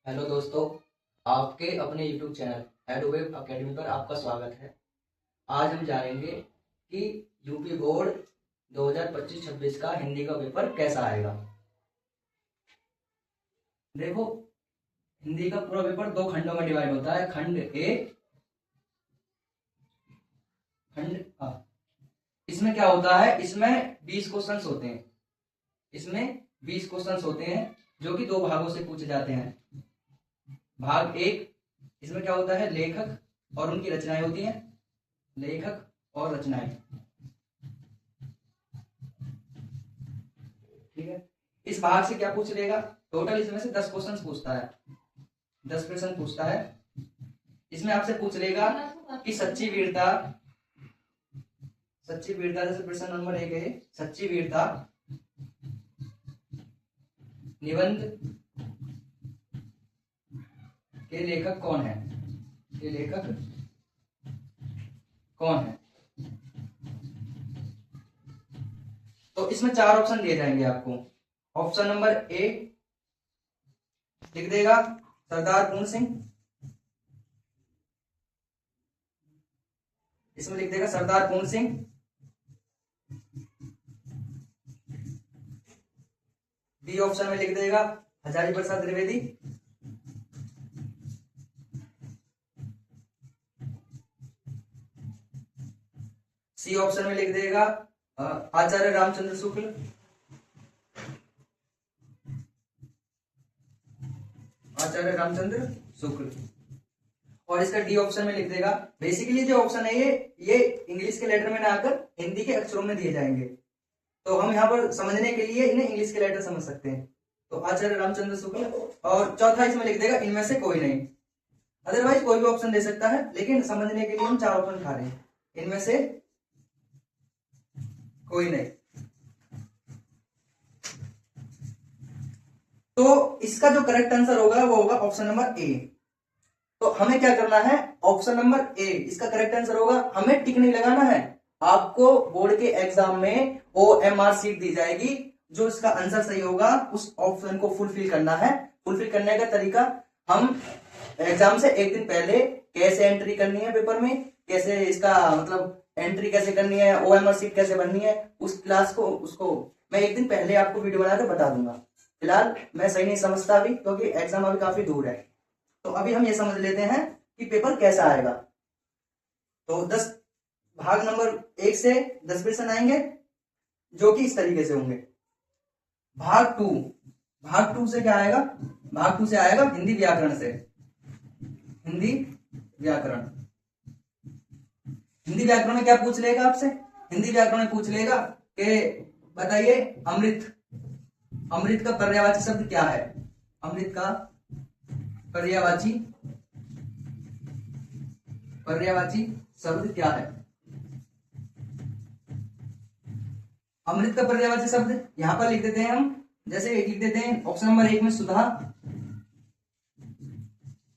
Hello दोस्तों, आपके अपने YouTube चैनल एडोवेब अकेडमी पर आपका स्वागत है। आज हम जानेंगे कि यूपी बोर्ड 2025-26 का हिंदी का पेपर कैसा आएगा। देखो, हिंदी का पूरा पेपर दो खंडों में डिवाइड होता है, खंड ए, खंड आ। इसमें क्या होता है, इसमें 20 क्वेश्चंस होते हैं। इसमें 20 क्वेश्चंस होते हैं जो कि दो भागों से पूछे जाते हैं। भाग एक, इसमें क्या होता है, लेखक और उनकी रचनाएं होती हैं। लेखक और रचनाएं, ठीक है। इस भाग से क्या पूछ लेगा, टोटल इसमें से 10 क्वेश्चन पूछता है, 10 प्रश्न पूछता है। इसमें आपसे पूछ लेगा कि सच्ची वीरता, जैसे प्रश्न नंबर 1 है, सच्ची वीरता निबंध के लेखक कौन है, के लेखक कौन है। तो इसमें 4 ऑप्शन दिए जाएंगे आपको। ऑप्शन नंबर ए लिख देगा सरदार पूर्ण सिंह, इसमें लिख देगा सरदार पूर्ण सिंह। बी ऑप्शन में लिख देगा हजारी प्रसाद द्विवेदी। सी ऑप्शन में लिख देगा आचार्य रामचंद्र शुक्ल। आचार्य रामचंद्र शुक्ल। और इसका डी ऑप्शन में लिख देगा, बेसिकली जो ऑप्शन है ये इंग्लिश के लेटर में ना आकर हिंदी के अक्षरों में दिए जाएंगे, तो हम यहाँ पर समझने के लिए इन्हें इंग्लिश के लेटर समझ सकते हैं। तो आचार्य रामचंद्र शुक्ल। और चौथा इसमें लिख देगा इनमें से कोई नहीं। अदरवाइज कोई भी ऑप्शन दे सकता है, लेकिन समझने के लिए हम 4 ऑप्शन उठा रहे हैं, इनमें से कोई नहीं। तो इसका जो करेक्ट आंसर होगा वो होगा ऑप्शन नंबर ए। तो हमें क्या करना है, ऑप्शन नंबर ए इसका करेक्ट आंसर होगा। हमें टिक नहीं लगाना है, आपको बोर्ड के एग्जाम में OMR शीट दी जाएगी, जो इसका आंसर सही होगा उस ऑप्शन को फुलफिल करना है। फुलफिल करने का तरीका, हम एग्जाम से एक दिन पहले कैसे एंट्री करनी है पेपर में, कैसे इसका मतलब एंट्री कैसे करनी है, OMR शीट कैसे बननी है, उस क्लास को उसको मैं एक दिन पहले आपको वीडियो बनाकर बता दूंगा। फिलहाल मैं सही नहीं समझता अभी, क्योंकि एग्जाम अभी काफी दूर है। तो अभी हम ये समझ लेते हैं कि पेपर कैसा आएगा। तो 10 भाग नंबर 1 से 10 प्रश्न आएंगे, जो कि इस तरीके से होंगे। भाग 2 से क्या आएगा, भाग 2 से आएगा हिंदी व्याकरण से। हिंदी व्याकरण, हिंदी व्याकरण में क्या पूछ लेगा आपसे, हिंदी व्याकरण में पूछ लेगा कि बताइए अमृत, अमृत का पर्यायवाची शब्द क्या है। अमृत का पर्यायवाची शब्द क्या है। अमृत का पर्यायवाची शब्द यहां पर लिख देते हैं हम, जैसे लिख देते हैं ऑप्शन नंबर 1 में सुधा,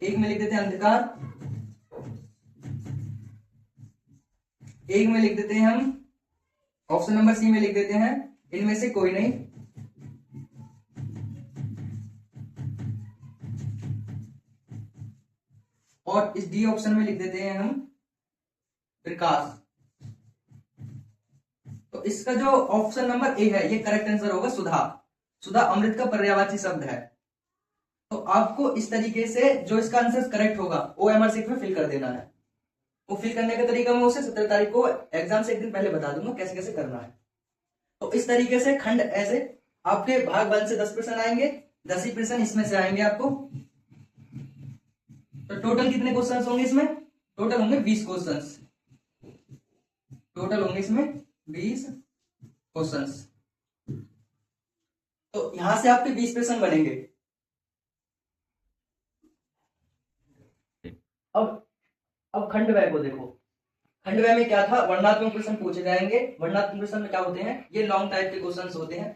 1 में लिख देते हैं अंधकार, 1 में लिख देते हैं हम, ऑप्शन नंबर सी में लिख देते हैं इनमें से कोई नहीं, और इस डी ऑप्शन में लिख देते हैं हम प्रकाश। तो इसका जो ऑप्शन नंबर ए है ये करेक्ट आंसर होगा सुधा। सुधा अमृत का पर्यायवाची शब्द है। तो आपको इस तरीके से जो इसका आंसर करेक्ट होगा OMR शीट में फिल कर देना है। वो फिल करने का तरीका मैं उसे 17 तारीख को एग्जाम से एक दिन पहले बता दूंगा कैसे कैसे करना है। तो इस तरीके से खंड ऐसे आपके भाग 1 से 10 प्रश्न आएंगे, 10 ही प्रश्न इसमें से आएंगे आपको। तो टोटल कितने क्वेश्चन होंगे इसमें, टोटल होंगे 20 क्वेश्चन, टोटल होंगे इसमें 20 क्वेश्चन। तो यहां से आपके 20 प्रश्न बनेंगे। अब खंड वय को देखो, खंड वय में क्या था, वर्णनात्मक प्रश्न पूछे जाएंगे। वर्णनात्मक प्रश्न में क्या होते हैं, ये लॉन्ग टाइप के क्वेश्चंस होते हैं।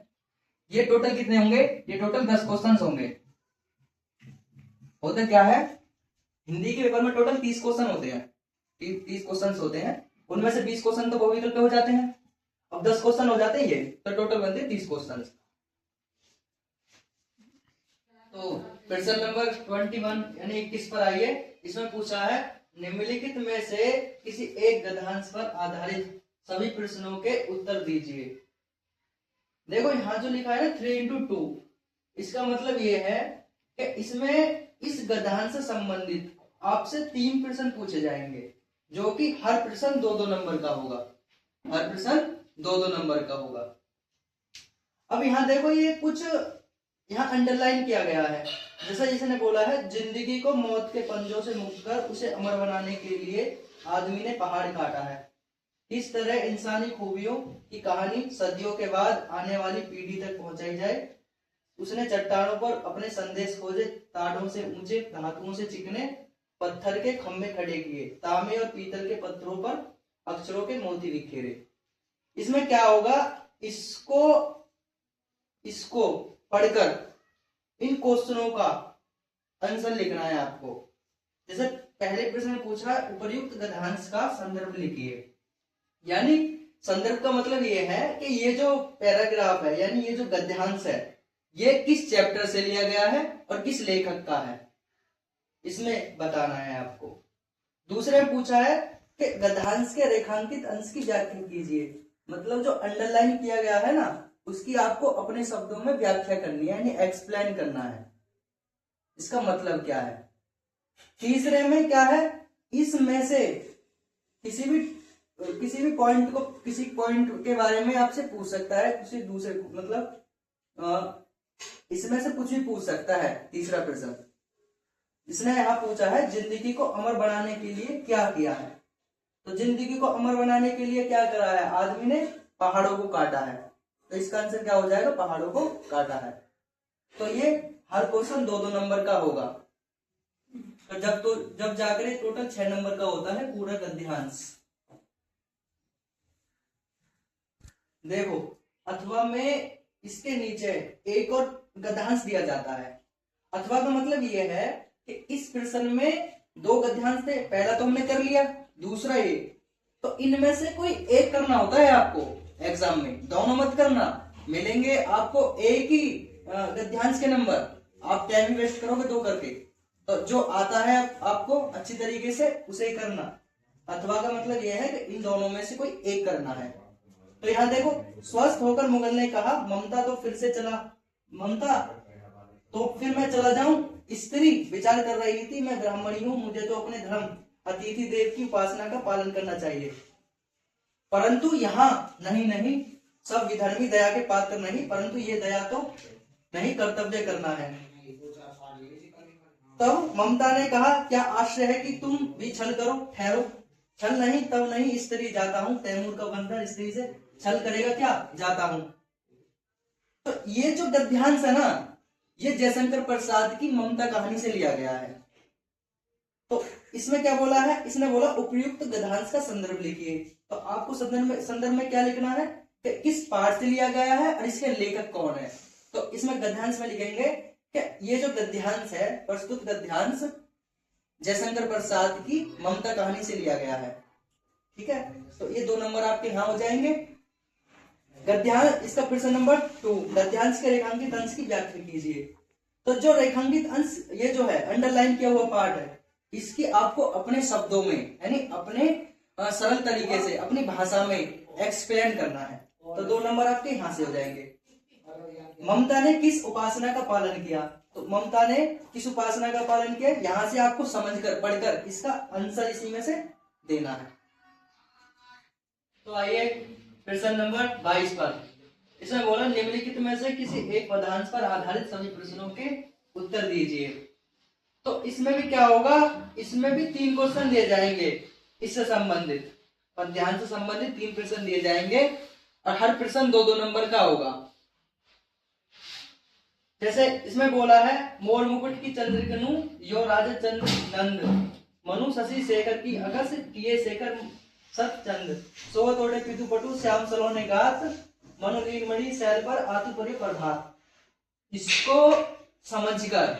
ये टोटल कितने होंगे, ये टोटल 10 क्वेश्चंस होंगे। होते क्या है, हिंदी के पेपर में टोटल 30 क्वेश्चन होते हैं, 30 क्वेश्चन होते हैं। उनमें से 20 क्वेश्चन तो बहुविकल्प हो जाते हैं। अब 10 क्वेश्चन हो जाते हैं ये, तो टोटल बनते हैं 30 क्वेश्चन। तो प्रश्न नंबर 21 यानी 21 पर आइए। इसमें पूछा है निम्नलिखित में से किसी एक गद्यांश पर आधारित सभी प्रश्नों के उत्तर दीजिए। देखो यहाँ जो लिखा है ना 3x2, इसका मतलब ये है कि इसमें इस गद्यांश से संबंधित आपसे 3 प्रश्न पूछे जाएंगे, जो कि हर प्रश्न 2-2 नंबर का होगा। हर प्रश्न 2-2 नंबर का होगा। अब यहाँ देखो ये कुछ यहाँ अंडरलाइन किया गया है। जैसा इसने बोला है जिंदगी को मौत के पंजों से मुक्त कर उसे अमर बनाने के लिए आदमी ने पहाड़ काटा है। इस तरह इंसानी खूबियों की कहानी सदियों के बाद आने वाली पीढ़ी तक पहुंचाई जाए। उसने चट्टानों पर अपने संदेश खोजे, ताड़ों से ऊंचे, धातुओं से चिकने पत्थर के खंभे खड़े किए, तांबे और पीतल के पत्थरों पर अक्षरों के मोती बिखेरे। इसमें क्या होगा, इसको पढ़कर इन क्वेश्चनों का आंसर लिखना है आपको। जैसे पहले प्रश्न में पूछा उपर्युक्त गद्यांश का संदर्भ लिखिए। यानी संदर्भ का मतलब ये है कि ये जो पैराग्राफ है यानी ये जो गद्यांश है ये किस चैप्टर से लिया गया है और किस लेखक का है, इसमें बताना है आपको। दूसरे में पूछा है कि गद्यांश के रेखांकित अंश की व्याख्या कीजिए। मतलब जो अंडरलाइन किया गया है ना उसकी आपको अपने शब्दों में व्याख्या करनी है, यानी एक्सप्लेन करना है, इसका मतलब क्या है। तीसरे में क्या है, इसमें से किसी भी पॉइंट को, किसी पॉइंट के बारे में आपसे पूछ सकता है, किसी दूसरे मतलब इसमें से कुछ भी पूछ सकता है। तीसरा प्रश्न इसने यहाँ पूछा है जिंदगी को अमर बनाने के लिए क्या किया है। तो जिंदगी को अमर बनाने के लिए क्या करा है, आदमी ने पहाड़ों को काटा है। तो इसका आंसर क्या हो जाएगा, पहाड़ों को काटा है। तो ये हर क्वेश्चन 2-2 नंबर का होगा। तो जब जाकर टोटल 6 नंबर का होता है पूरा गद्यांश। देखो अथवा में इसके नीचे एक और गद्यांश दिया जाता है। अथवा का मतलब ये है कि इस प्रश्न में 2 गद्यांश थे, पहला तो हमने कर लिया, दूसरा ये, तो इनमें से कोई एक करना होता है आपको एग्जाम में, दोनों मत करना। मिलेंगे आपको एक ही गद्यांश के नंबर, आप टाइम वेस्ट करोगे 2 करके। तो जो आता है आपको अच्छी तरीके से उसे ही करना। अथवा का मतलब यह है कि इन दोनों में से कोई एक करना है। तो यहाँ देखो स्वस्थ होकर मुगल ने कहा ममता तो फिर से चला, ममता तो फिर मैं चला जाऊं। स्त्री विचार कर रही थी मैं ब्राह्मणी हूं, मुझे तो अपने धर्म अतिथि देव की उपासना का पालन करना चाहिए। परंतु यहाँ नहीं, सब विधर्मी दया के पात्र नहीं, परंतु ये दया तो नहीं कर्तव्य करना है। तब ममता ने कहा क्या आश्चर्य है कि तुम भी छल करो, ठहरो। छल नहीं तब नहीं, स्त्री जाता हूं, तैमूर का बंधन स्त्री से छल करेगा क्या, जाता हूं। तो ये जो गद्यांश है ना ये जयशंकर प्रसाद की ममता कहानी से लिया गया है। तो इसमें क्या बोला है, इसने बोला उपयुक्त गद्यांश का संदर्भ लिखिए। तो आपको संदर्भ में क्या लिखना है कि किस पाठ से लिया गया है और इसके लेखक कौन है। तो इसमें गद्यांश में लिखेंगे कि ये जो गद्यांश है, प्रस्तुत गद्यांश जयशंकर प्रसाद की ममता कहानी से लिया गया है। ठीक है, तो ये 2 नंबर आपके यहां हो जाएंगे। गद्यांश, इसका प्रश्न नंबर 2, गद्यांश के रेखांकित अंश की व्याख्या कीजिए। तो जो रेखांकित अंश ये जो है अंडरलाइन किया हुआ पार्ट है, इसकी आपको अपने शब्दों में यानी अपने सरल तरीके से अपनी भाषा में एक्सप्लेन करना है। तो 2 नंबर आपके यहां से हो जाएंगे। ममता ने किस उपासना का पालन किया। तो ममता ने किस उपासना का पालन किया, यहां से आपको समझकर पढ़कर इसका आंसर इसी में से देना है। तो आइए प्रश्न नंबर 22 पर। इसमें बोला निम्नलिखित में से किसी एक पदांश पर आधारित सभी प्रश्नों के उत्तर दीजिए। तो इसमें भी क्या होगा, इसमें भी 3 क्वेश्चन दिए जाएंगे, इससे संबंधित पद्यांश से संबंधित 3 प्रश्न दिए जाएंगे और हर प्रश्न 2-2 नंबर का होगा। जैसे इसमें बोला है मोर मुकुट की चंद्रकनु यो राजा चंद्र नंद, मनु शशि शेखर की अगस किए शेखर सतचंद, सो तोड़े पितु पटु श्याम सलोने गात, मनोलीन मणि शैल पर आतु परे प्रभात। इसको समझकर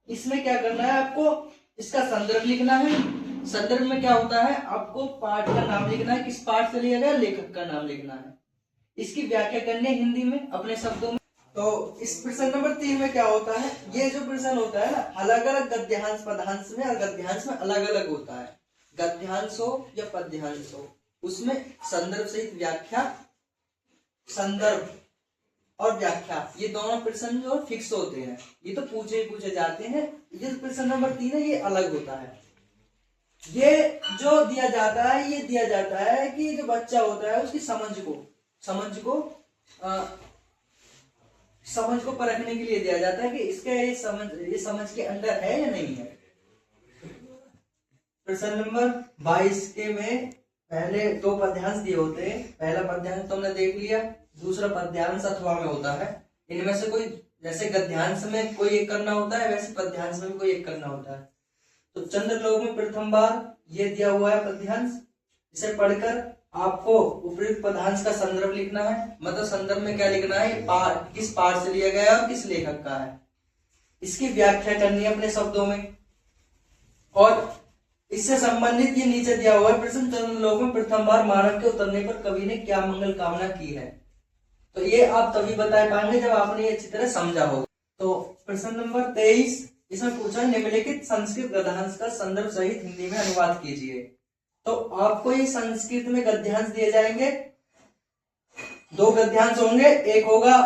इसमें क्या करना है आपको, इसका संदर्भ लिखना है। संदर्भ में क्या होता है, आपको पाठ का नाम लिखना है, किस पाठ से लिया गया, लेखक का नाम लिखना है। इसकी व्याख्या करनी है हिंदी में अपने शब्दों में। तो इस प्रश्न नंबर 3 में क्या होता है, ये जो प्रश्न होता है ना, अलग अलग गद्यांश पद्यांश में और गद्यांश में अलग अलग होता है। गद्यांश हो या पद्यांश हो, उसमें संदर्भ सहित व्याख्या, संदर्भ और व्याख्या, ये दोनों प्रश्न जो फिक्स होते हैं, ये तो पूछे जाते हैं। ये प्रश्न नंबर 3 है, ये अलग होता है। ये जो दिया जाता है, ये दिया जाता है कि जो बच्चा होता है उसकी समझ को परखने के लिए दिया जाता है कि इसका ये समझ के अंदर है या नहीं है। प्रश्न नंबर 22 के में पहले 2 पद्यांश दिए होते हैं। पहला पद्यांश तो हमने देख लिया, दूसरा पद्यांश अथवा में होता है। इनमें से कोई, जैसे गद्यांश में कोई एक करना होता है, वैसे पद्यांश में भी कोई एक करना होता है। तो चंद्रलोक में प्रथम बार ये दिया हुआ है पद्यांश, इसे पढ़कर आपको उपयुक्त पद्यांश का संदर्भ लिखना है। मतलब संदर्भ में क्या लिखना है, किस पाठ से लिया गया है और किस लेखक का है, इसकी व्याख्या करनी है अपने शब्दों में। और इससे संबंधित ये नीचे दिया हुआ है प्रश्न, चंद्रलोक में प्रथम बार मानव के उतरने पर कवि ने क्या मंगल कामना की है। तो ये आप तभी बता पाएंगे जब आपने ये अच्छी तरह समझा हो। तो प्रश्न नंबर 23, इसमें पूछा निम्नलिखित संस्कृत गद्यांश का संदर्भ सहित हिंदी में अनुवाद कीजिए। तो आपको ये संस्कृत में गद्यांश दिए जाएंगे, 2 गद्यांश होंगे, एक होगा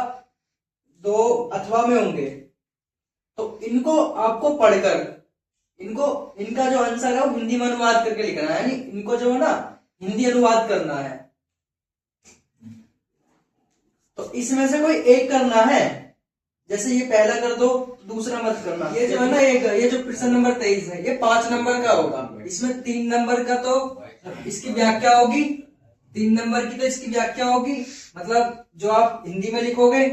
2 अथवा में होंगे। तो इनको आपको पढ़कर इनका जो आंसर है वो हिंदी में अनुवाद करके लिखना है, यानी इनको जो है ना हिंदी अनुवाद करना है। तो इसमें से कोई एक करना है, जैसे ये पहला कर दो, दूसरा मत करना। ये जो है ना ये जो प्रश्न नंबर 23 है, ये 5 नंबर का होगा। इसमें 3 नंबर का तो इसकी व्याख्या होगी, 3 नंबर की तो इसकी व्याख्या होगी, मतलब जो आप हिंदी में लिखोगे,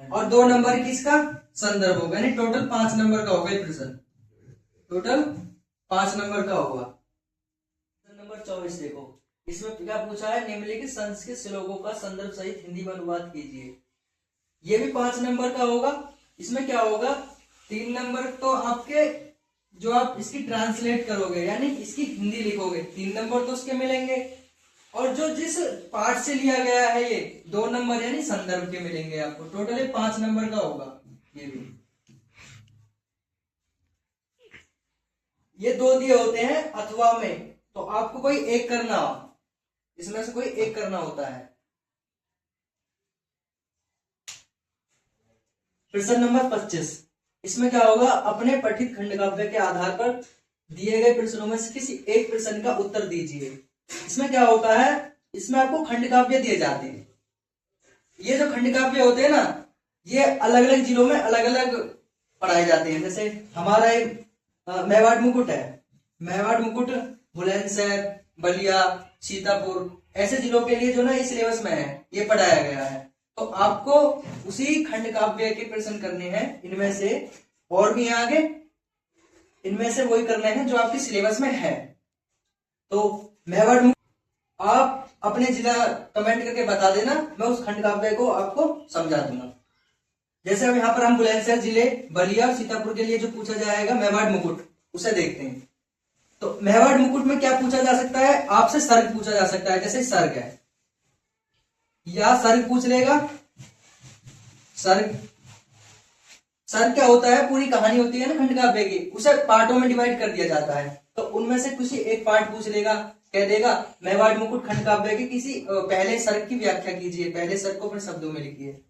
और 2 नंबर की इसका संदर्भ होगा, यानी टोटल 5 नंबर का होगा ये प्रश्न, टोटल 5 नंबर का होगा। नंबर 24 देखो, इसमें क्या पूछा है, निम्नलिखित संस्कृत श्लोकों का संदर्भ सहित हिंदी में अनुवाद कीजिए। ये भी 5 नंबर का होगा। इसमें क्या होगा, 3 नंबर तो आपके जो आप इसकी ट्रांसलेट करोगे, यानी इसकी हिंदी लिखोगे, 3 नंबर तो उसके मिलेंगे। और जो जिस पाठ से लिया गया है ये 2 नंबर यानी संदर्भ के मिलेंगे आपको। टोटल 5 नंबर का होगा। ये भी ये 2 दिए होते हैं अथवा में, तो आपको कोई एक करना, इसमें से कोई एक करना होता है। प्रश्न नंबर 25, इसमें क्या होगा, अपने पठित खंडकाव्य के आधार पर दिए गए प्रश्नों में से किसी एक प्रश्न का उत्तर दीजिए। इसमें क्या होता है, इसमें आपको खंडकाव्य दिए जाते हैं। ये जो खंडकाव्य होते हैं ना, ये अलग अलग जिलों में अलग अलग पढ़ाए जाते हैं। जैसे हमारा एक मेवाड़ मुकुट है, मेवाड़ मुकुट बुलंदशहर, बलिया, सीतापुर, ऐसे जिलों के लिए जो ना इस सिलेबस में है, ये पढ़ाया गया है। तो आपको उसी खंड काव्य के प्रश्न करने हैं इनमें से, और भी आगे इनमें से वही करने हैं जो आपके सिलेबस में है। तो मेवाड़ आप अपने जिला कमेंट करके बता देना, मैं उस खंड काव्य को आपको समझा दूंगा। जैसे अब यहाँ पर हम बुलंदशहर जिले, बलिया, सीतापुर के लिए जो पूछा जाएगा मेवाड़ मुकुट, उसे देखते हैं। तो मेवाड़ मुकुट में क्या पूछा जा सकता है, आपसे सर्ग पूछा जा सकता है। जैसे सर्ग है, या सर्ग पूछ लेगा। सर्ग क्या होता है, पूरी कहानी होती है ना खंड काव्य की, उसे पार्टों में डिवाइड कर दिया जाता है। तो उनमें से किसी एक पार्ट पूछ लेगा, कह देगा मेवाड़ मुकुट खंड काव्य के किसी पहले सर्ग की व्याख्या कीजिए, पहले सर्ग को अपने शब्दों में लिखिए।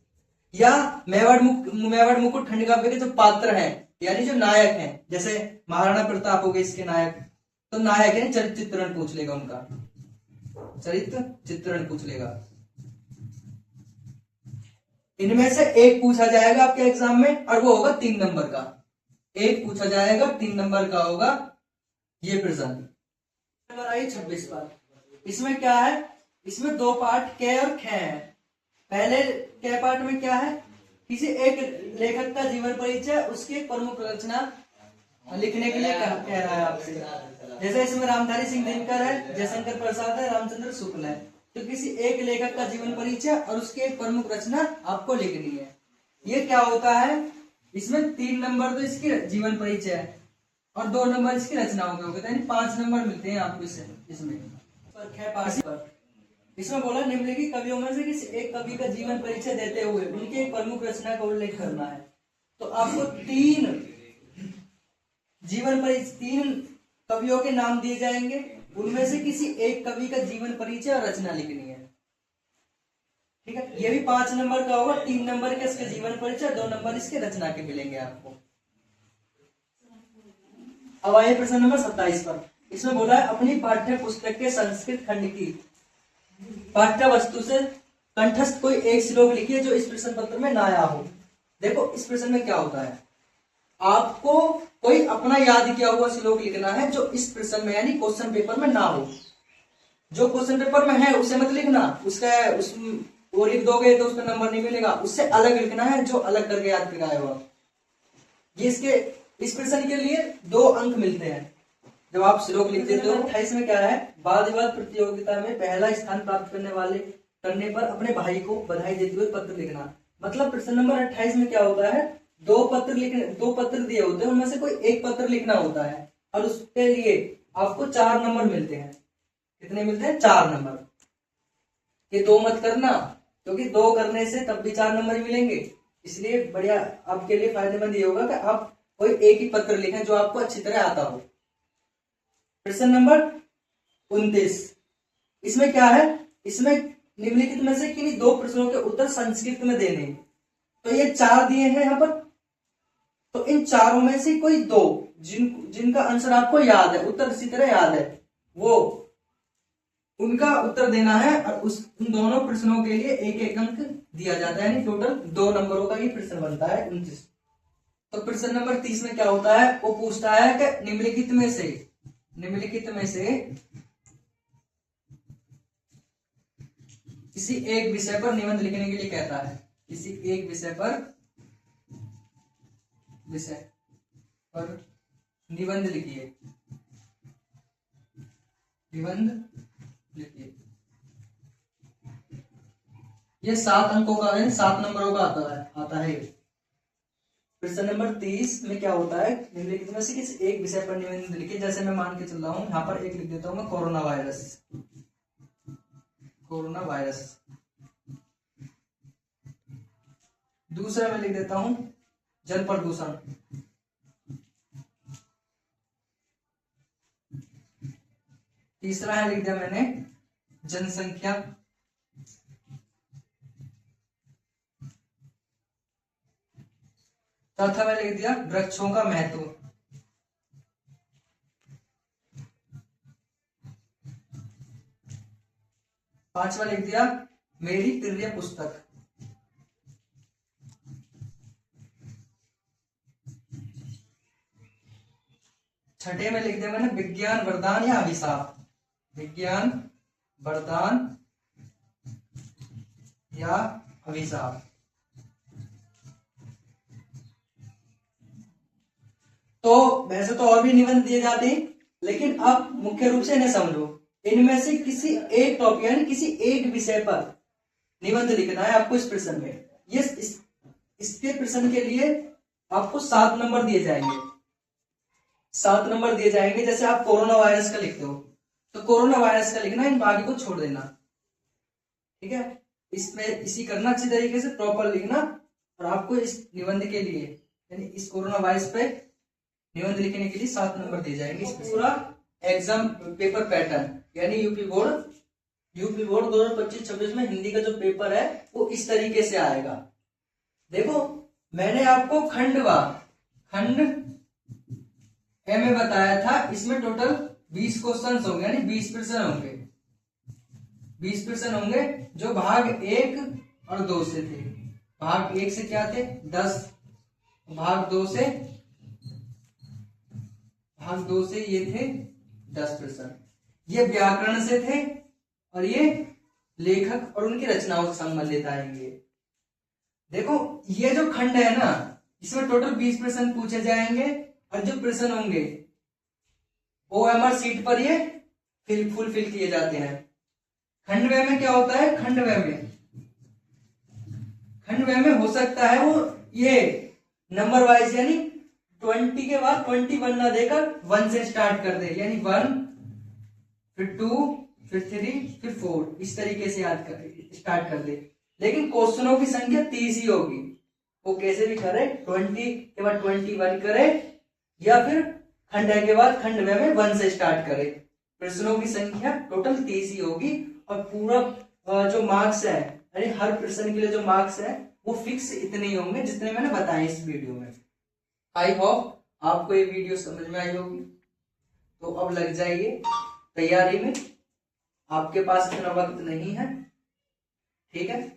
या मेवाड़ मुकुट खंड काव्य के जो पात्र हैं, यानी जो नायक हैं, जैसे महाराणा प्रताप हो गए इसके नायक, तो नायक है चरित्र चित्रण पूछ लेगा, उनका चरित्र चित्रण पूछ लेगा। इनमें से एक पूछा जाएगा आपके एग्जाम में, और वो होगा 3 नंबर का। एक पूछा जाएगा 3 नंबर का होगा ये प्रश्न। नंबर आई 26 पर, इसमें क्या है, इसमें 2 पार्ट क और ख है। पहले क पार्ट में क्या है, किसी एक लेखक का जीवन परिचय, उसकी प्रमुख रचना लिखने के लिए कह रहा है आपसे। जैसे इसमें रामधारी सिंह दिनकर है, जयशंकर प्रसाद है, रामचंद्र शुक्ल है। तो किसी एक लेखक का जीवन परिचय और उसकी एक प्रमुख रचना आपको लिखनी है। ये क्या होता है, इसमें 3 नंबर तो इसकी जीवन परिचय है और 2 नंबर इसकी रचनाओं के होते हैं, 5 नंबर मिलते हैं आपको इसमें। इसमें बोला निम्नलिखित कवियों में से किसी एक कवि का जीवन परिचय देते हुए उनकी एक प्रमुख रचना का उल्लेख करना है। तो आपको तीन कवियों के नाम दिए जाएंगे, उनमें से किसी एक कवि का जीवन परिचय और रचना लिखनी है। ठीक है, ये भी 5 नंबर का होगा, 3 नंबर के इसके जीवन परिचय, 2 नंबर इसके रचना के मिलेंगे आपको। अब आइए प्रश्न नंबर 27 पर। इसमें बोला है अपनी पाठ्य पुस्तक के संस्कृत खंड की पाठ्य वस्तु से कंठस्थ कोई एक श्लोक लिखिए जो इस प्रश्न पत्र में ना आया हो। देखो इस प्रश्न में क्या होता है, आपको कोई अपना याद किया हुआ श्लोक लिखना है जो इस प्रश्न में यानी क्वेश्चन पेपर में ना हो। जो क्वेश्चन पेपर में है उसे मत लिखना, उसका वो लिख दोगे तो उसका नंबर नहीं मिलेगा, उससे अलग लिखना है जो अलग करके याद कराए हो। ये इस प्रश्न के लिए 2 अंक मिलते हैं जब आप श्लोक लिख देते हो। 28 में क्या है, वाद विवाद प्रतियोगिता में पहला स्थान प्राप्त करने पर अपने भाई को बधाई देते हुए पत्र लिखना। मतलब प्रश्न नंबर 28 में क्या होता है, 2 पत्र दिए होते हैं, उनमें से कोई एक पत्र लिखना होता है और उसके लिए आपको 4 नंबर मिलते हैं। कितने मिलते हैं, 4 नंबर। ये 2 मत करना, क्योंकि 2 करने से तब भी 4 नंबर मिलेंगे। इसलिए बढ़िया आपके लिए फायदेमंद ये होगा कि आप कोई एक ही पत्र लिखें जो आपको अच्छी तरह आता हो। प्रश्न नंबर 29, इसमें क्या है, इसमें निम्नलिखित में से किन्हीं 2 प्रश्नों के उत्तर संस्कृत में देने। तो ये 4 दिए हैं यहाँ पर, तो इन चारों में से कोई 2 जिनका आंसर आपको याद है, उत्तर इसी तरह याद है, वो उनका उत्तर देना है और उन दोनों प्रश्नों के लिए 1-1 अंक दिया जाता है, यानी टोटल 2 नंबरों का ये प्रश्न बनता है 29। तो प्रश्न नंबर 30 में क्या होता है, वो पूछता है कि निम्नलिखित में से किसी एक विषय पर निबंध लिखने के लिए कहता है। किसी एक विषय पर निबंध लिखिए। ये 7 अंकों का है, 7 नंबरों का आता है। प्रश्न नंबर 30 में क्या होता है, निम्नलिखित में से किसी एक विषय पर निबंध लिखिए। जैसे मैं मान के चल रहा हूं, यहाँ पर एक लिख देता हूं मैं, कोरोना वायरस। दूसरा मैं लिख देता हूं जल प्रदूषण। तीसरा है लिख दिया मैंने जनसंख्या। चौथा में लिख दिया वृक्षों का महत्व। पांचवा लिख दिया मेरी प्रिय पुस्तक। छठे में लिख दिया मैंने विज्ञान वरदान या अभिशाप। विज्ञान वरदान या अभिशाप। तो वैसे तो और भी निबंध दिए जाते हैं, लेकिन अब मुख्य रूप से इन्हें समझो। इनमें से किसी एक टॉपिक यानी किसी एक विषय पर निबंध लिखना है आपको इस प्रश्न में। ये इसके प्रश्न के लिए आपको 7 नंबर दिए जाएंगे। 7 नंबर दिए जाएंगे। जैसे आप कोरोना वायरस का लिखते हो तो कोरोना वायरस का लिखना, इन बाकी को छोड़ देना। ठीक है, इसमें इसी करना अच्छी तरीके से प्रॉपर लिखना। और आपको इस निबंध के लिए यानी इस कोरोना वायरस पे निबंध लिखने के लिए 7 नंबर दिए जाएंगे। इस पूरा एग्जाम पेपर पैटर्न यानी यूपी बोर्ड 2025-26 में हिंदी का जो पेपर है वो इस तरीके से आएगा। देखो मैंने आपको खंड ए में बताया था, इसमें टोटल 20 क्वेश्चन होंगे यानी 20 प्रश्न होंगे। 20 प्रश्न होंगे जो भाग 1 और 2 से थे। भाग 1 से क्या थे 10, भाग 2 से ये थे 10 प्रश्न। ये व्याकरण से थे और ये लेखक और उनकी रचनाओं से संबंधित आएंगे। देखो ये जो खंड है ना, इसमें टोटल 20 प्रश्न पूछे जाएंगे और जो प्रश्न होंगे OMR सीट पर ये फुलफिल किए जाते हैं। खंड वे में क्या होता है, खंड वे में हो सकता है वो ये नंबर वाइज यानी 20 के बाद 21 ना देकर 1 से स्टार्ट कर दे, यानी 1 फिर 2 फिर 3, फिर 4, इस तरीके से याद कर स्टार्ट कर दे। लेकिन क्वेश्चनों की संख्या 30 ही होगी। वो कैसे भी करे, 20 के बाद 21 करे, या फिर खंड के बाद खंड में 1 से स्टार्ट करे। प्रश्नों की संख्या टोटल 30 ही होगी। और पूरा जो मार्क्स है, यानी हर प्रश्न के लिए जो मार्क्स है वो फिक्स इतने ही होंगे जितने मैंने बताए इस वीडियो में। आई होप आपको ये वीडियो समझ में आई होगी। तो अब लग जाइए तैयारी में, आपके पास इतना वक्त नहीं है, ठीक है।